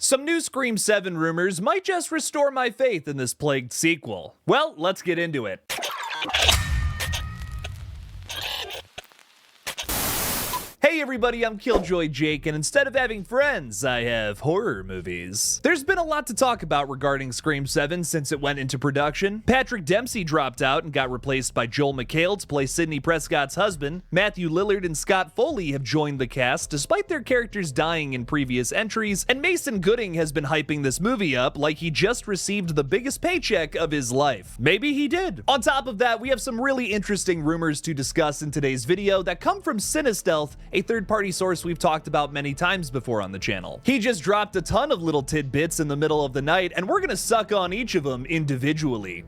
Some new Scream 7 rumors might just restore my faith in this plagued sequel. Well, let's get into it. Hey everybody, I'm KillJoy Jake, and instead of having friends, I have horror movies. There's been a lot to talk about regarding Scream 7 since it went into production. Patrick Dempsey dropped out and got replaced by Joel McHale to play Sidney Prescott's husband. Matthew Lillard and Scott Foley have joined the cast despite their characters dying in previous entries, and Mason Gooding has been hyping this movie up like he just received the biggest paycheck of his life. Maybe he did. On top of that, we have some really interesting rumors to discuss in today's video that come from STALKER, a third-party source we've talked about many times before on the channel. He just dropped a ton of little tidbits in the middle of the night, and we're gonna suck on each of them individually,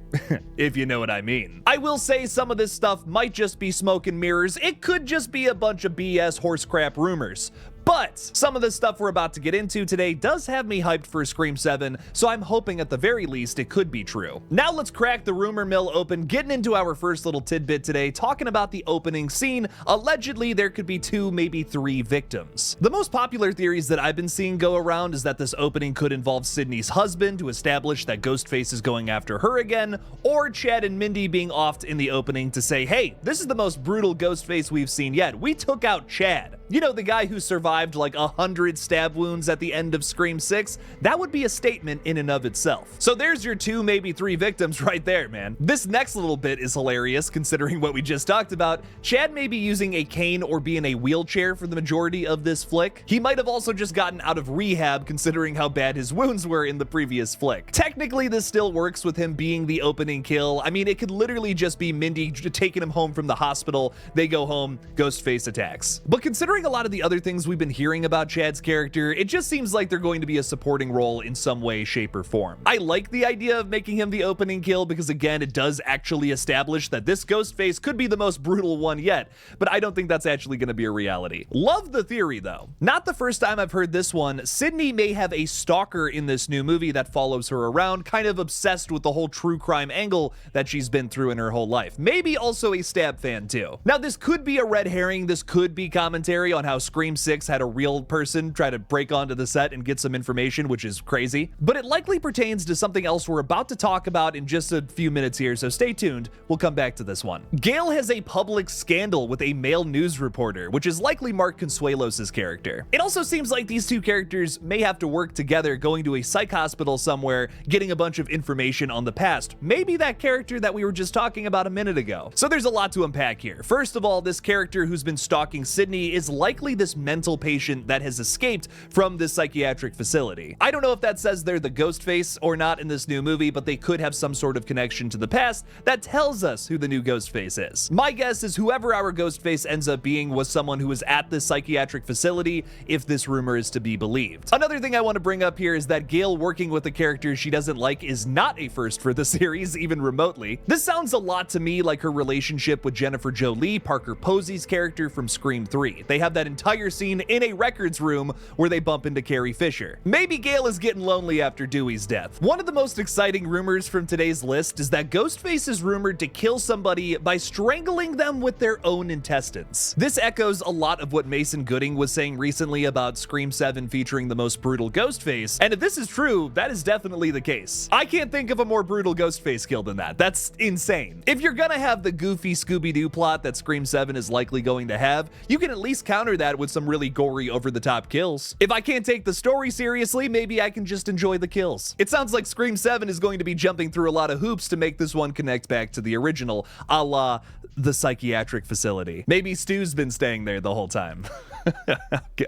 if you know what I mean. I will say some of this stuff might just be smoke and mirrors. It could just be a bunch of BS horse crap rumors. But some of the stuff we're about to get into today does have me hyped for Scream 7, so I'm hoping at the very least it could be true. Now let's crack the rumor mill open, getting into our first little tidbit today, talking about the opening scene. Allegedly, there could be 2, maybe 3 victims. The most popular theories that I've been seeing go around is that this opening could involve Sidney's husband to establish that Ghostface is going after her again, or Chad and Mindy being offed in the opening to say, hey, this is the most brutal Ghostface we've seen yet. We took out Chad. You know, the guy who survived like 100 stab wounds at the end of Scream 6? That would be a statement in and of itself. So there's your 2, maybe 3 victims right there, man. This next little bit is hilarious considering what we just talked about. Chad may be using a cane or be in a wheelchair for the majority of this flick. He might have also just gotten out of rehab considering how bad his wounds were in the previous flick. Technically, this still works with him being the opening kill. I mean, it could literally just be Mindy taking him home from the hospital. They go home, Ghostface attacks. But considering a lot of the other things we've been hearing about Chad's character, it just seems like they're going to be a supporting role in some way, shape, or form. I like the idea of making him the opening kill because, again, it does actually establish that this Ghostface could be the most brutal one yet, but I don't think that's actually going to be a reality. Love the theory, though. Not the first time I've heard this one. Sidney may have a stalker in this new movie that follows her around, kind of obsessed with the whole true crime angle that she's been through in her whole life. Maybe also a Stab fan, too. Now, this could be a red herring. This could be commentary on how Scream 6 had a real person try to break onto the set and get some information, which is crazy. But it likely pertains to something else we're about to talk about in just a few minutes here, so stay tuned. We'll come back to this one. Gale has a public scandal with a male news reporter, which is likely Mark Consuelos' character. It also seems like these two characters may have to work together, going to a psych hospital somewhere, getting a bunch of information on the past. Maybe that character that we were just talking about a minute ago. So there's a lot to unpack here. First of all, this character who's been stalking Sidney is likely this mental patient that has escaped from this psychiatric facility. I don't know if that says they're the Ghostface or not in this new movie, but they could have some sort of connection to the past that tells us who the new Ghostface is. My guess is whoever our Ghostface ends up being was someone who was at this psychiatric facility, if this rumor is to be believed. Another thing I want to bring up here is that Gale working with a character she doesn't like is not a first for the series, even remotely. This sounds a lot to me like her relationship with Jennifer Jolie, Parker Posey's character from Scream 3. They have that entire scene in a records room where they bump into Carrie Fisher. Maybe Gale is getting lonely after Dewey's death. One of the most exciting rumors from today's list is that Ghostface is rumored to kill somebody by strangling them with their own intestines. This echoes a lot of what Mason Gooding was saying recently about Scream 7 featuring the most brutal Ghostface, and if this is true, that is definitely the case. I can't think of a more brutal Ghostface kill than that. That's insane. If you're gonna have the goofy Scooby-Doo plot that Scream 7 is likely going to have, you can at least counter that with some really gory, over-the-top kills. If I can't take the story seriously, maybe I can just enjoy the kills. It sounds like Scream 7 is going to be jumping through a lot of hoops to make this one connect back to the original, a la the psychiatric facility. Maybe Stu's been staying there the whole time.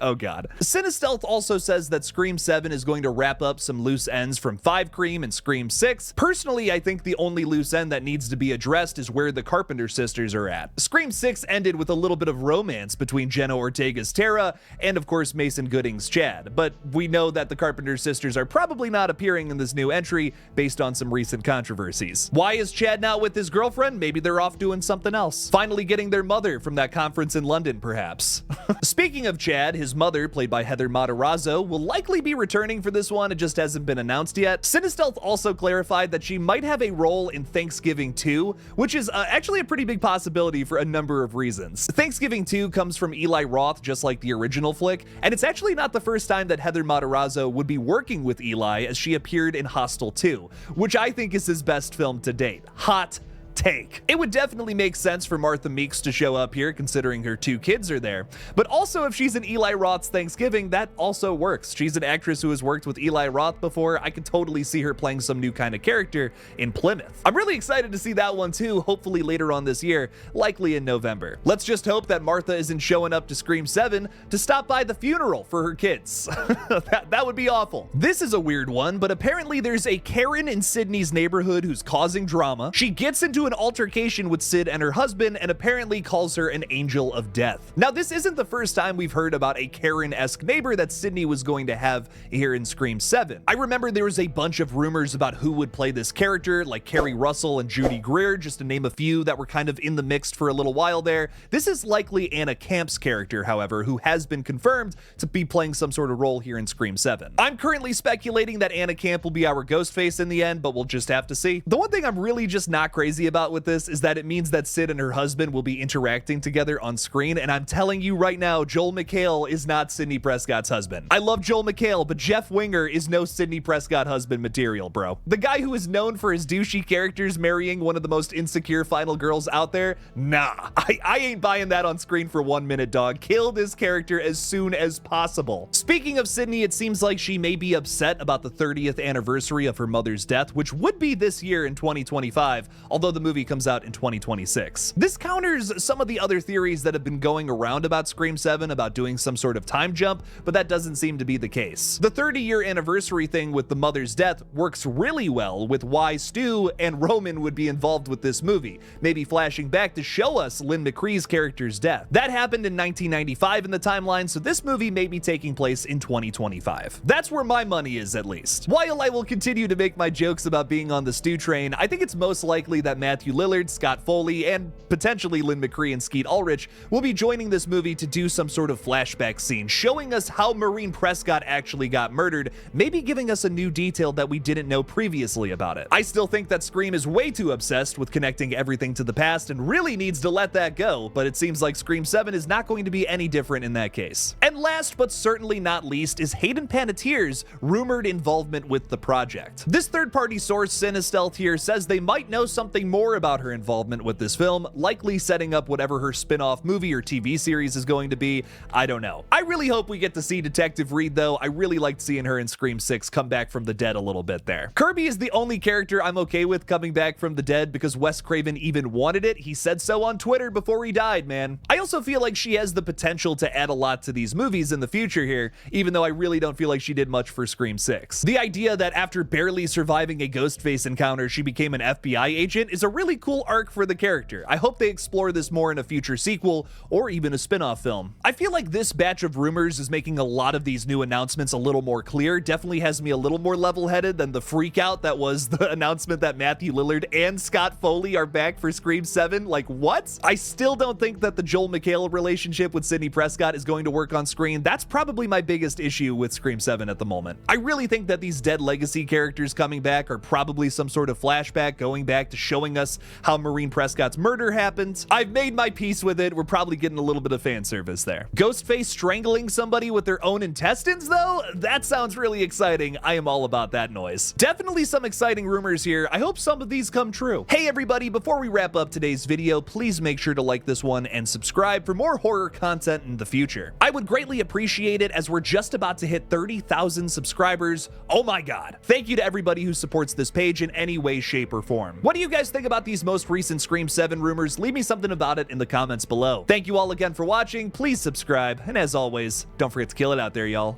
Oh god. STALKER also says that Scream 7 is going to wrap up some loose ends from 5 Cream and Scream 6. Personally, I think the only loose end that needs to be addressed is where the Carpenter sisters are at. Scream 6 ended with a little bit of romance between Jenna Ortega's Tara and of course Mason Gooding's Chad, but we know that the Carpenter sisters are probably not appearing in this new entry based on some recent controversies. Why is Chad not with his girlfriend? Maybe they're off doing something something else. Finally getting their mother from that conference in London, perhaps. Speaking of Chad, his mother, played by Heather Matarazzo, will likely be returning for this one. It just hasn't been announced yet. SIDNEY'S also clarified that she might have a role in Thanksgiving 2, which is actually a pretty big possibility for a number of reasons. Thanksgiving 2 comes from Eli Roth, just like the original flick, and it's actually not the first time that Heather Matarazzo would be working with Eli, as she appeared in Hostel 2, which I think is his best film to date. Hot take. It would definitely make sense for Martha Meeks to show up here, considering her 2 kids are there. But also, if she's in Eli Roth's Thanksgiving, that also works. She's an actress who has worked with Eli Roth before. I could totally see her playing some new kind of character in Plymouth. I'm really excited to see that one too, hopefully later on this year, likely in November. Let's just hope that Martha isn't showing up to Scream 7 to stop by the funeral for her kids. that would be awful. This is a weird one, but apparently there's a Karen in Sydney's neighborhood who's causing drama. She gets into an altercation with Sid and her husband and apparently calls her an angel of death. Now, this isn't the first time we've heard about a Karen-esque neighbor that Sydney was going to have here in Scream 7. I remember there was a bunch of rumors about who would play this character, like Kerry Russell and Judy Greer, just to name a few that were kind of in the mix for a little while there. This is likely Anna Camp's character, however, who has been confirmed to be playing some sort of role here in Scream 7. I'm currently speculating that Anna Camp will be our Ghostface in the end, but we'll just have to see. The one thing I'm really just not crazy about with this is that it means that Sid and her husband will be interacting together on screen, and I'm telling you right now, Joel McHale is not Sidney Prescott's husband. I love Joel McHale, but Jeff Winger is no Sidney Prescott husband material, bro. The guy who is known for his douchey characters marrying one of the most insecure final girls out there? Nah, I ain't buying that on screen for 1 minute, dog. Kill this character as soon as possible. Speaking of Sydney, it seems like she may be upset about the 30th anniversary of her mother's death, which would be this year in 2025, although the movie comes out in 2026. This counters some of the other theories that have been going around about Scream 7 about doing some sort of time jump, but that doesn't seem to be the case. The 30-year anniversary thing with the mother's death works really well with why Stu and Roman would be involved with this movie, maybe flashing back to show us Lynn McCree's character's death. That happened in 1995 in the timeline, so this movie may be taking place in 2025. That's where my money is, at least. While I will continue to make my jokes about being on the Stu train, I think it's most likely that Matthew Lillard, Scott Foley, and potentially Lynn McCree and Skeet Ulrich will be joining this movie to do some sort of flashback scene, showing us how Maureen Prescott actually got murdered, maybe giving us a new detail that we didn't know previously about it. I still think that Scream is way too obsessed with connecting everything to the past and really needs to let that go, but it seems like Scream 7 is not going to be any different in that case. And last but certainly not least is Hayden Panettiere's rumored involvement with the project. This third-party source, SIDNEY'S here, says they might know something more about her involvement with this film, likely setting up whatever her spin-off movie or TV series is going to be. I don't know. I really hope we get to see Detective Reed, though. I really liked seeing her in Scream 6 come back from the dead a little bit there. Kirby is the only character I'm okay with coming back from the dead because Wes Craven even wanted it. He said so on Twitter before he died, man. I also feel like she has the potential to add a lot to these movies in the future here, even though I really don't feel like she did much for Scream 6. The idea that after barely surviving a Ghostface encounter, she became an FBI agent is a really cool arc for the character. I hope they explore this more in a future sequel or even a spin-off film. I feel like this batch of rumors is making a lot of these new announcements a little more clear, definitely has me a little more level-headed than the freak out that was the announcement that Matthew Lillard and Scott Foley are back for Scream 7. Like, what? I still don't think that the Joel McHale relationship with Sidney Prescott is going to work on screen. That's probably my biggest issue with Scream 7 at the moment. I really think that these dead legacy characters coming back are probably some sort of flashback going back to showing us how Maureen Prescott's murder happened. I've made my peace with it. We're probably getting a little bit of fan service there. Ghostface strangling somebody with their own intestines, though? That sounds really exciting. I am all about that noise. Definitely some exciting rumors here. I hope some of these come true. Hey everybody, before we wrap up today's video, please make sure to like this one and subscribe for more horror content in the future. I would greatly appreciate it as we're just about to hit 30,000 subscribers. Oh my god. Thank you to everybody who supports this page in any way, shape, or form. What do you guys think about these most recent Scream 7 rumors? Leave me something about it in the comments below. Thank you all again for watching. Please subscribe, and as always, don't forget to kill it out there, y'all.